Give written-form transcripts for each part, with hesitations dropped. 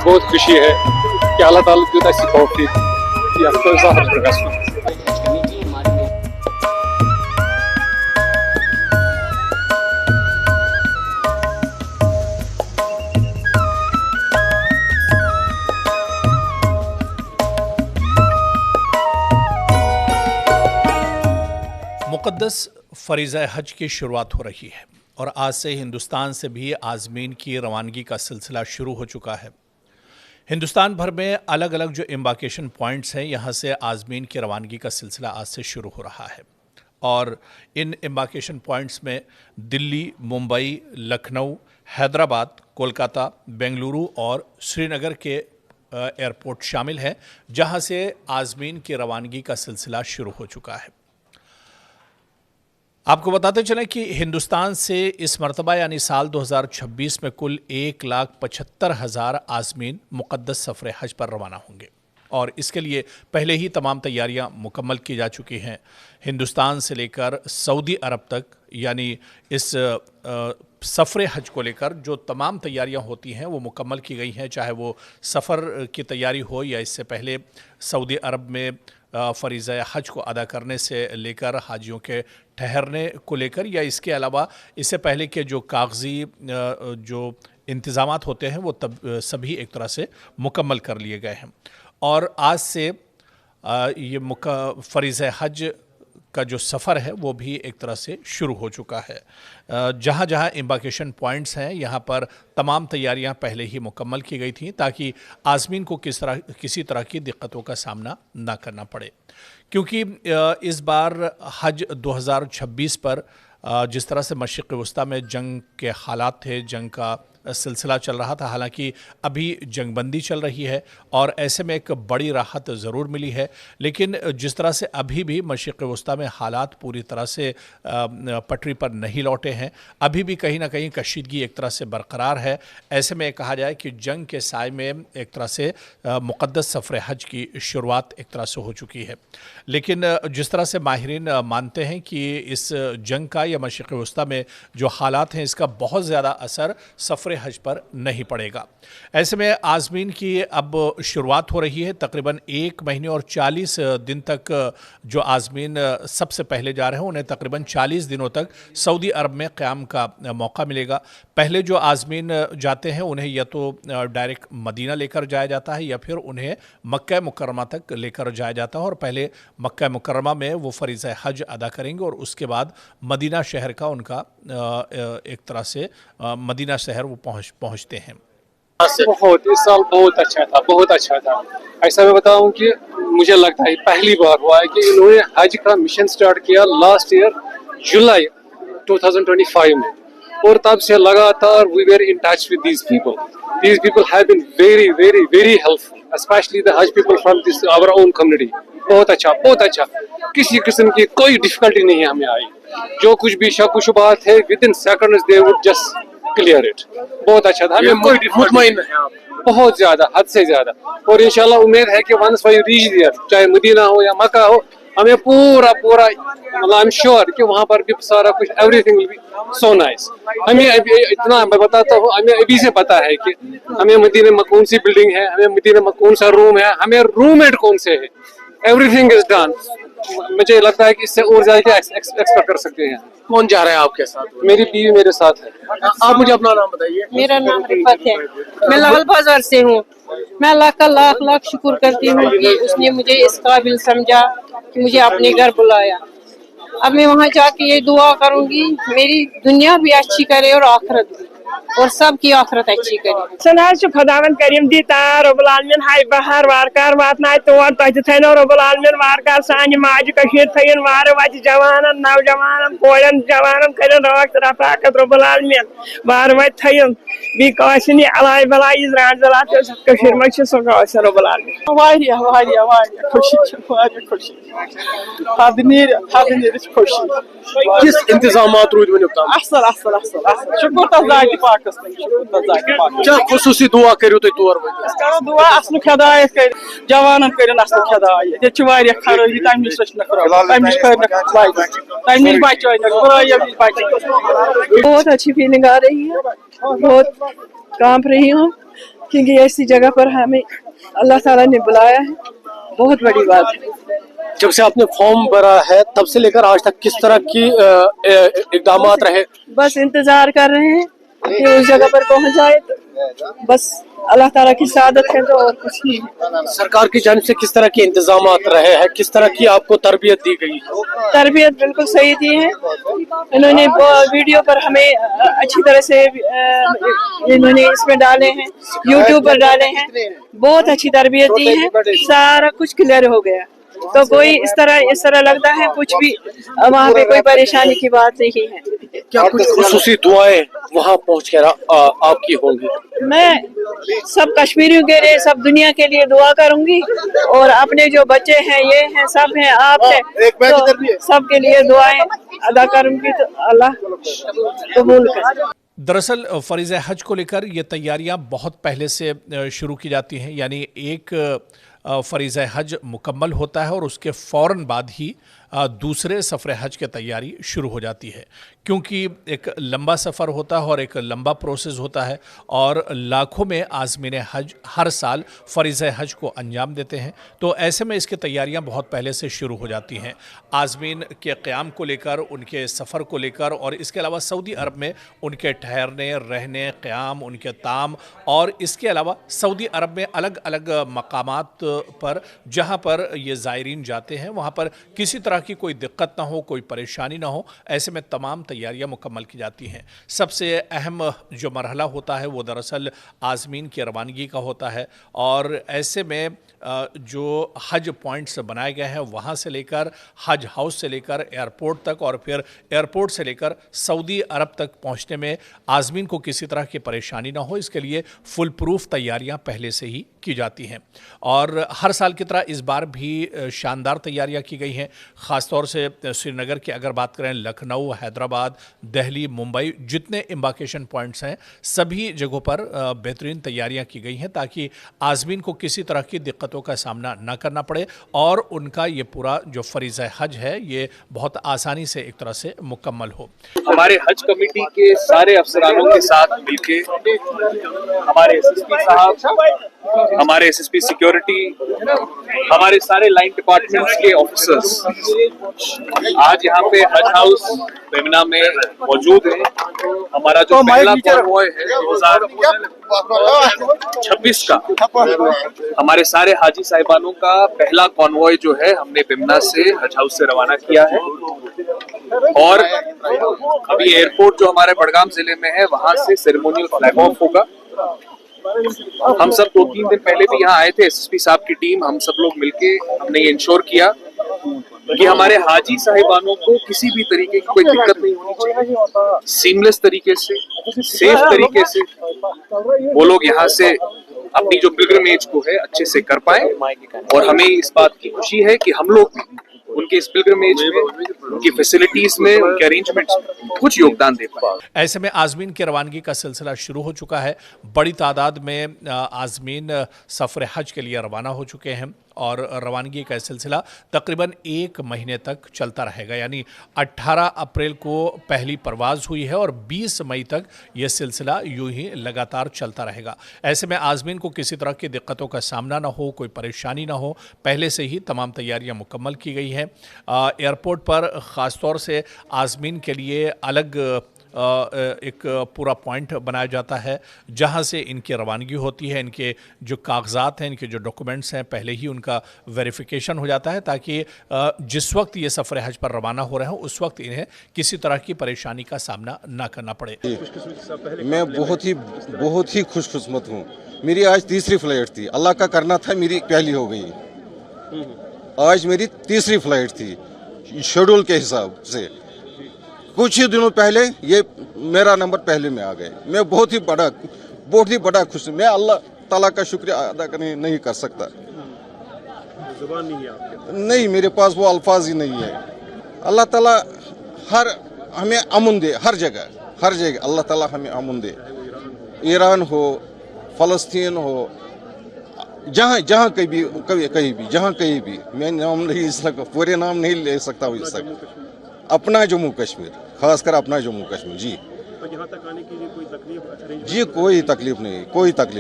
बहुत खुशी है कि अल्लाह ताला दियोत ऐसी तौफीक कि हम तो ज़ाहिर प्रकाश को मुक़द्दस फ़रीज़ा हज की शुरुआत हो रही है और आज से हिंदुस्तान से भी आज़मीन की रवानगी का सिलसिला शुरू हो चुका है। हिंदुस्तान भर में अलग अलग जो एम्बार्केशन पॉइंट्स हैं, यहाँ से आज़मीन की रवानगी का सिलसिला आज से शुरू हो रहा है और इन एम्बार्केशन पॉइंट्स में दिल्ली, मुंबई, लखनऊ, हैदराबाद, कोलकाता, बेंगलुरु और श्रीनगर के एयरपोर्ट शामिल हैं, जहाँ से आज़मीन की रवानगी का सिलसिला शुरू हो चुका है। आपको बताते चलें कि हिंदुस्तान से इस मरतबा यानी साल 2026 में कुल 1,75,000 आज़मीन मुक़द्दस सफ़र हज पर रवाना होंगे और इसके लिए पहले ही तमाम तैयारियां मुकम्मल की जा चुकी हैं। हिंदुस्तान से लेकर सऊदी अरब तक यानी इस सफ़र हज को लेकर जो तमाम तैयारियां होती हैं वो मुकम्मल की गई हैं, चाहे वो सफ़र की तैयारी हो या इससे पहले सऊदी अरब में फ़रीज़ा हज को अदा करने से लेकर हाजियों के ठहरने को लेकर या इसके अलावा इससे पहले के जो कागज़ी जो इंतज़ामात होते हैं वो तब सभी एक तरह से मुकम्मल कर लिए गए हैं और आज से ये फ़रीज़ा हज का जो सफ़र है वो भी एक तरह से शुरू हो चुका है। जहाँ जहाँ एम्बार्केशन पॉइंट्स हैं यहाँ पर तमाम तैयारियाँ पहले ही मुकम्मल की गई थीं ताकि आज़मीन को किसी तरह की दिक्कतों का सामना ना करना पड़े, क्योंकि इस बार हज 2026 पर जिस तरह से मशरिक़ वस्ता में जंग के हालात थे, जंग का सिलसिला चल रहा था, हालांकि अभी जंगबंदी चल रही है और ऐसे में एक बड़ी राहत ज़रूर मिली है, लेकिन जिस तरह से अभी भी मशरिक़ वस्ता में हालात पूरी तरह से पटरी पर नहीं लौटे हैं, अभी भी कहीं ना कहीं कशीदगी एक तरह से बरकरार है। ऐसे में कहा जाए कि जंग के साए में एक तरह से मुक़द्दस सफ़र हज की शुरुआत एक तरह से हो चुकी है, लेकिन जिस तरह से माहिरीन मानते हैं कि इस जंग का या मशरिक़ वस्ता में जो हालात हैं इसका बहुत ज़्यादा असर सफ़र हज पर नहीं पड़ेगा। ऐसे में आज़मीन की अब शुरुआत हो रही है। तकरीबन 1 महीने और 40 दिन तक जो आज़मीन सबसे पहले जा रहे हैं उन्हें तकरीबन 40 दिनों तक सऊदी अरब में क़याम का मौका मिलेगा। पहले जो आज़मीन जाते हैं उन्हें या तो डायरेक्ट मदीना लेकर जाया जाता है या फिर उन्हें मक्का मुकर्रमा तक लेकर जाया जाता है और पहले मक्का मुकर्रमा में वो फ़रीज़ा हज अदा करेंगे और उसके बाद मदीना शहर का उनका एक तरह से मदीना शहर वो पहुँचते हैं। बहुत इस साल बहुत अच्छा था। ऐसा मैं बताऊं कि मुझे लगता है पहली बार हुआ है कि इन्होंने हज का मिशन स्टार्ट किया लास्ट ईयर जुलाई 2025 में और तब से लगातार we were in touch with these people have been very very very helpful, especially the हज people from this our own community. बहुत अच्छा, किसी किस्म की कोई डिफिकल्टी नहीं हमें आई। जो कुछ भी शक शुबहात है with in seconds they would just clear it. बहुत अच्छा था, हमें कोई मुतमईन है आप बहुत ज्यादा, हद से ज्यादा। और इंशाल्लाह उम्मीद है कि वंस वी रीच देयर, चाहे मदीना हो या मक्का हो, हमें पूरा मतलब आई एम श्योर कि वहाँ पर भी सारा कुछ everything will be so nice. हमें अभी इतना मैं बताता हूँ, हमें अभी से पता है कि हमें मदीना में कौन सी बिल्डिंग है, हमें मदीना में कौन सा रूम है, हमें रूममेट कौन से है, एवरीथिंग इज डन। मुझे लगता है कि इससे और ज्यादा एक्सपेक्ट कर सकते हैं। कौन जा रहा है आपके साथ? मेरी बीवी मेरे साथ है। आप मुझे अपना नाम बताइए। मेरा नाम रिफत है, मैं लाल बाजार से हूँ। मैं अल्लाह का लाख शुक्र करती हूँ कि उसने मुझे इस काबिल समझा कि मुझे अपने घर बुलाया। अब मैं वहाँ जाके ये दुआ करूँगी मेरी दुनिया भी अच्छी करे और आखिरत भी, और सबकी आखिरत अच्छी करे। सनाज खुदावन करीम दी तार रब्बुल आलमीन हाय बहार वारकार वातनाय तोर तज थैनो रब्बुल आलमीन वारकार सानि माज कशीर थयन वार वज जवानन नौजवानन कोयन जवानन करन रवक्त रफाकत रब्बुल आलमीन वार वज थयन बी काशनी अलाय बलाय इजरान जलात कशीर मच सगास रब्बुल आलमीन वारिया खुशी हदनीर खुशी। किस इंतजामात रूद वनुक ताम? असल शुक्र तजात पाकस क्या खुसूसी दुआ करियो तुम तोर करो दुआ असल खदायत कर जवानन करन असल खदायत ये वारिया खराबी तम निश बहुत अच्छी फीलिंग आ रही है, बहुत कांप रही हूँ क्योंकि ऐसी जगह पर हमें अल्लाह ताला ने बुलाया है, बहुत बड़ी बात है। जब से आपने फॉर्म भरा है तब से लेकर आज तक किस तरह की इकदाम रहे? बस इंतजार कर रहे हैं कि उस जगह पर पहुंच जाए, तो बस अल्लाह ताला की सादत है, तो और कुछ नहीं है। सरकार की जानिब से किस तरह के इंतजाम रहे हैं, किस तरह की आपको तरबियत दी गई? तरबियत बिल्कुल सही दी है इन्होंने, वीडियो पर हमें अच्छी तरह से इन्होंने इसमें डाले हैं, यूट्यूब पर डाले हैं, बहुत अच्छी तरबियत दी है, सारा कुछ क्लियर हो गया। तो कोई इस तरह लगता है कुछ भी वहाँ पे कोई परेशानी की बात नहीं है। क्या कुछ खुसूसी दुआएं वहाँ पहुँच कर आपकी होंगी? मैं सब कश्मीरियों के लिए, सब दुनिया के लिए दुआ करूंगी, और अपने जो बच्चे हैं, ये हैं, सब हैं, आप हैं, तो सबके लिए दुआएं अदा करूंगी, तो अल्लाह कबूल करे। दरअसल फरीज़ हज को लेकर ये तैयारियां बहुत पहले से शुरू की जाती हैं, यानी एक फरीज़ हज मुकम्मल होता है और उसके फ़ौरन बाद ही दूसरे सफ़र हज की तैयारी शुरू हो जाती है, क्योंकि एक लंबा सफ़र होता है और एक लंबा प्रोसेस होता है, और लाखों में आज़मीन हज हर साल फ़रीज़ हज को अंजाम देते हैं। तो ऐसे में इसकी तैयारियां बहुत पहले से शुरू हो जाती हैं, आज़मीन के क़याम को लेकर, उनके सफ़र को लेकर, और इसके अलावा सऊदी अरब में उनके ठहरने, रहने, क़याम, उनके ताम, और इसके अलावा सऊदी अरब में अलग अलग मकामात पर जहाँ पर ये ज़ायरीन जाते हैं वहाँ पर किसी तरह की कोई दिक्कत ना हो, कोई परेशानी ना हो, ऐसे में तमाम तैयारियां मुकम्मल की जाती हैं। सबसे अहम जो मरहला होता है वो दरअसल आज़मीन की रवानगी का होता है, और ऐसे में जो हज पॉइंट्स बनाए गए हैं वहाँ से लेकर हज हाउस से लेकर एयरपोर्ट तक, और फिर एयरपोर्ट से लेकर सऊदी अरब तक पहुँचने में आज़मीन को किसी तरह की परेशानी ना हो, इसके लिए फुल प्रूफ तैयारियां पहले से ही की जाती हैं। और हर साल की तरह इस बार भी शानदार तैयारियां की गई हैं, ख़ास तौर से श्रीनगर की अगर बात करें, लखनऊ, हैदराबाद, दिल्ली, मुंबई, जितने एम्बार्केशन पॉइंट्स हैं सभी जगहों पर बेहतरीन तैयारियां की गई हैं, ताकि आज़मीन को किसी तरह की दिक्कतों का सामना ना करना पड़े और उनका ये पूरा जो फरीज़ हज है ये बहुत आसानी से एक तरह से मुकम्मल हो। हमारे हज कमेटी के सारे अफसरानों के साथ मिलके हमारे एसएसपी साहब, हमारे एसएसपी सिक्योरिटी, हमारे सारे लाइन डिपार्टमेंट्स के ऑफिसर्स आज यहाँ पे हज हाउस बेमना में मौजूद हैं। हमारा जो पहला कॉन्वॉय है 2026 का, हमारे सारे हाजी साहिबानों का पहला कॉन्वॉय जो है हमने बेमना से हज हाउस से रवाना किया है, और अभी एयरपोर्ट जो हमारे बड़गाम जिले में है वहां से सेरेमोनियल फ्लैग ऑफ होगा। हम सब 2-3 दिन पहले भी यहाँ आए थे, एसएसपी साहब की टीम, हम सब लोग मिलके हमने ये इंश्योर किया कि हमारे हाजी साहिबानों को किसी भी तरीके की कोई दिक्कत नहीं होनी चाहिए, सीमलेस तरीके से, सेफ तरीके से वो लोग यहाँ से अपनी जो पिलग्रिमेज को है अच्छे से कर पाए। और हमें इस बात की खुशी है कि हम लोग भी उनके इस पिलग्रिमेज में, उनकी फैसिलिटीज में, उनके अरेंजमेंट्स में कुछ योगदान दे पाए। ऐसे में आज़मीन की रवानगी का सिलसिला शुरू हो चुका है। बड़ी तादाद में आज़मीन सफ़र हज के लिए रवाना हो चुके हैं, और रवानगी का सिलसिला तकरीबन 1 महीने तक चलता रहेगा, यानी 18 अप्रैल को पहली परवाज़ हुई है और 20 मई तक ये सिलसिला यूं ही लगातार चलता रहेगा। ऐसे में आज़मीन को किसी तरह की दिक्कतों का सामना ना हो, कोई परेशानी ना हो, पहले से ही तमाम तैयारियां मुकम्मल की गई हैं। एयरपोर्ट पर ख़ास तौर से आज़मीन के लिए अलग एक पूरा पॉइंट बनाया जाता है जहां से इनकी रवानगी होती है। इनके जो कागजात हैं, इनके जो डॉक्यूमेंट्स हैं, पहले ही उनका वेरिफिकेशन हो जाता है, ताकि जिस वक्त ये सफ़र हज पर रवाना हो रहे हो उस वक्त इन्हें किसी तरह की परेशानी का सामना ना करना पड़े। मैं बहुत ही खुशकिस्मत हूँ। मेरी आज तीसरी फ्लाइट थी, अल्लाह का करना था मेरी पहली हो गई। आज मेरी तीसरी फ्लाइट थी शेड्यूल के हिसाब से। कुछ ही दिनों पहले ये मेरा नंबर पहले में आ गए। मैं बहुत ही बड़ा खुश हूँ। मैं अल्लाह ताला का शुक्रिया अदा नहीं कर सकता। जुबान नहीं है आपके? नहीं, मेरे पास वो अल्फाज ही नहीं है। अल्लाह ताला हमें अमन दे, हर जगह अल्लाह ताला हमें अमन दे। ईरान हो, फ़लस्तीन हो, जहाँ कहीं भी मैं नाम नहीं ले सकता, पूरे नाम नहीं ले सकता हूँ इस तक। अपना जम्मू कश्मीर, खासकर अपना जम्मू कश्मीर जी। तो यहाँ तक आने के लिए कोई तकलीफ? जी कोई तकलीफ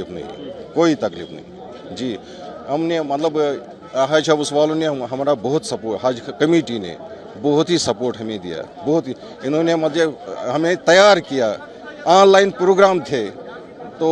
नहीं। कोई तकलीफ नहीं जी। हमने मतलब हज हाउस वालों ने हमारा बहुत सपोर्ट, हज कमेटी ने बहुत ही सपोर्ट हमें दिया, बहुत ही। इन्होंने मुझे हमें तैयार किया, ऑनलाइन प्रोग्राम थे, तो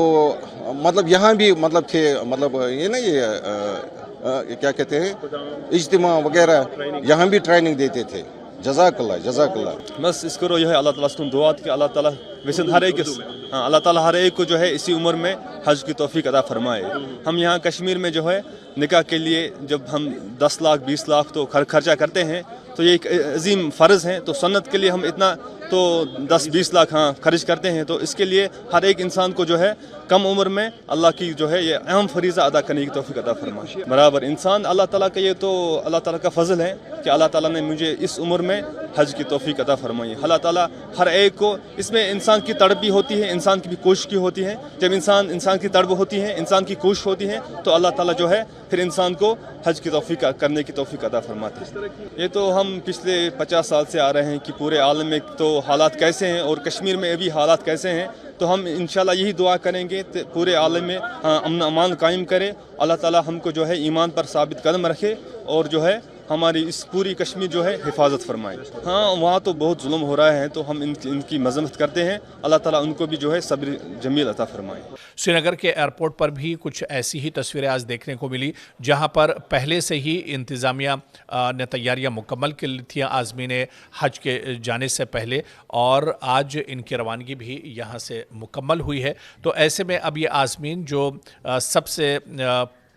मतलब यहाँ भी मतलब थे, मतलब ये ना ये क्या कहते हैं इज्तिमा वगैरह, यहाँ भी ट्रेनिंग देते थे। जज़ाकल्लाह जज़ाकल्लाह। बस इसको यह है अल्लाह ताला से दुआ कि अल्लाह ताला वैसे हर एक अल्लाह ताला हर एक को जो है इसी उम्र में हज की तौफीक अता फरमाए। हम यहाँ कश्मीर में जो है निकाह के लिए जब हम 10 लाख 20 लाख तो खर्चा करते हैं, तो ये एक अजीम फ़र्ज़ है, तो सन्नत के लिए हम इतना तो 10-20 लाख खर्च करते हैं, तो इसके लिए हर एक इंसान को जो है कम उम्र में अल्लाह की जो है ये अहम फरीज़ा अदा करने की तौफीक अता फरमाए। बराबर इंसान अल्लाह ताला का ये तो अल्लाह ताला का फ़ज़ल है कि अल्लाह ताला ने मुझे इस उम्र में हज की तौफीक अता फरमाई। अल्लाह ताला हर एक को, इसमें इंसान की तड़प भी होती है, इंसान की भी कोशिश की होती है। जब इंसान की तड़प होती है, इंसान की कोशिश होती है, तो अल्लाह ताला जो है फिर इंसान को हज की तौफीक करने की तौफीक अता फरमाते हैं। ये तो हम पिछले 50 साल से आ रहे हैं कि पूरे आलम में तो हालात कैसे हैं और कश्मीर में अभी हालात कैसे हैं, तो हम इंशाल्लाह यही दुआ करेंगे पूरे आलम में अमन अमान कायम करे, अल्लाह ताला हमको जो है ईमान पर साबित कदम रखे और जो है हमारी इस पूरी कश्मीर जो है हिफाजत फरमाए। हाँ, वहाँ तो बहुत जुल्म हो रहा है, तो हम इनकी मजम्मत करते हैं, अल्लाह ताला उनको भी जो है सब्र जमील अता फरमाए। श्रीनगर के एयरपोर्ट पर भी कुछ ऐसी ही तस्वीरें आज देखने को मिली, जहां पर पहले से ही इंतज़ामिया ने तैयारियां मुकम्मल कर ली थी आज़मीन हज के जाने से पहले, और आज इनकी रवानगी भी यहाँ से मुकम्मल हुई है। तो ऐसे में अब ये आज़मीन जो सबसे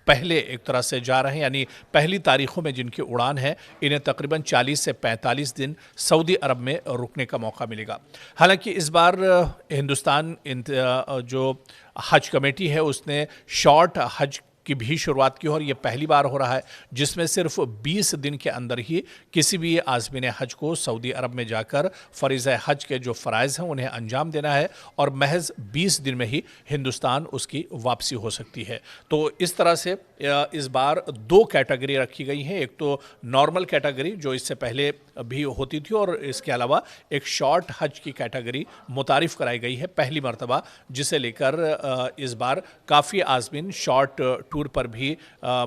पहले एक तरह से जा रहे हैं, यानी पहली तारीखों में जिनकी उड़ान है, इन्हें तकरीबन 40 से 45 दिन सऊदी अरब में रुकने का मौका मिलेगा। हालांकि इस बार हिंदुस्तान जो हज कमेटी है उसने शॉर्ट हज की भी शुरुआत की, और ये पहली बार हो रहा है जिसमें सिर्फ 20 दिन के अंदर ही किसी भी आज़मीन हज को सऊदी अरब में जाकर फ़रीज़ा हज के जो फ़राइज़ हैं उन्हें अंजाम देना है, और महज 20 दिन में ही हिंदुस्तान उसकी वापसी हो सकती है। तो इस तरह से इस बार 2 कैटेगरी रखी गई हैं, एक तो नॉर्मल कैटेगरी जो इससे पहले भी होती थी, और इसके अलावा एक शॉर्ट हज की कैटेगरी मुतारिफ़ कराई गई है पहली मरतबा, जिसे लेकर इस बार काफ़ी आज़मीन शॉर्ट टूर पर भी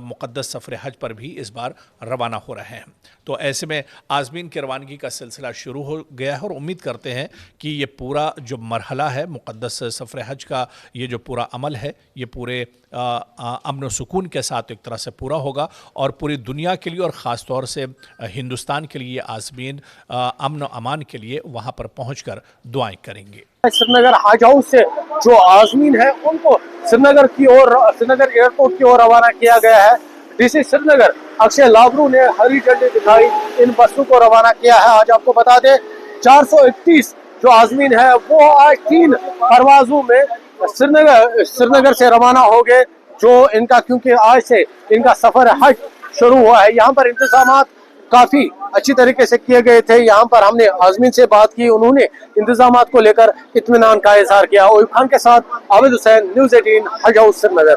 मुक़द्दस सफ़र हज पर भी इस बार रवाना हो रहे हैं। तो ऐसे में आज़मीन की रवानगी का सिलसिला शुरू हो गया है, और उम्मीद करते हैं कि ये पूरा जो मरहला है मुक़द्दस सफ़र हज का, ये जो पूरा अमल है, ये पूरे अमन व सुकून के साथ एक तरह से पूरा होगा, और पूरी दुनिया के लिए और ख़ास तौर से हिंदुस्तान के लिए आज़मीन अमन व अमान के लिए वहाँ पर पहुँचकर दुआएं करेंगे। श्रीनगर हज हाउस से जो आज़मीन है उनको श्रीनगर एयरपोर्ट की ओर रवाना किया गया है। डीसी श्रीनगर अक्षय लाबरू ने हरी झंडी दिखाई इन बसों को रवाना किया है। आज आपको बता दें 431 जो आज़मीन है वो आज 3 परवाजों में श्रीनगर से रवाना हो गए, जो इनका क्योंकि आज से इनका सफर हज शुरू हुआ है। यहाँ पर इंतजामात काफी अच्छी तरीके से किए गए थे। यहाँ पर हमने आज़मीन से बात की, उन्होंने इंतजामात को लेकर इत्मीनान का इजहार किया। ओयूब खान के साथ आबिद हुसैन, न्यूज़ 18 हज हाउस श्रीनगर।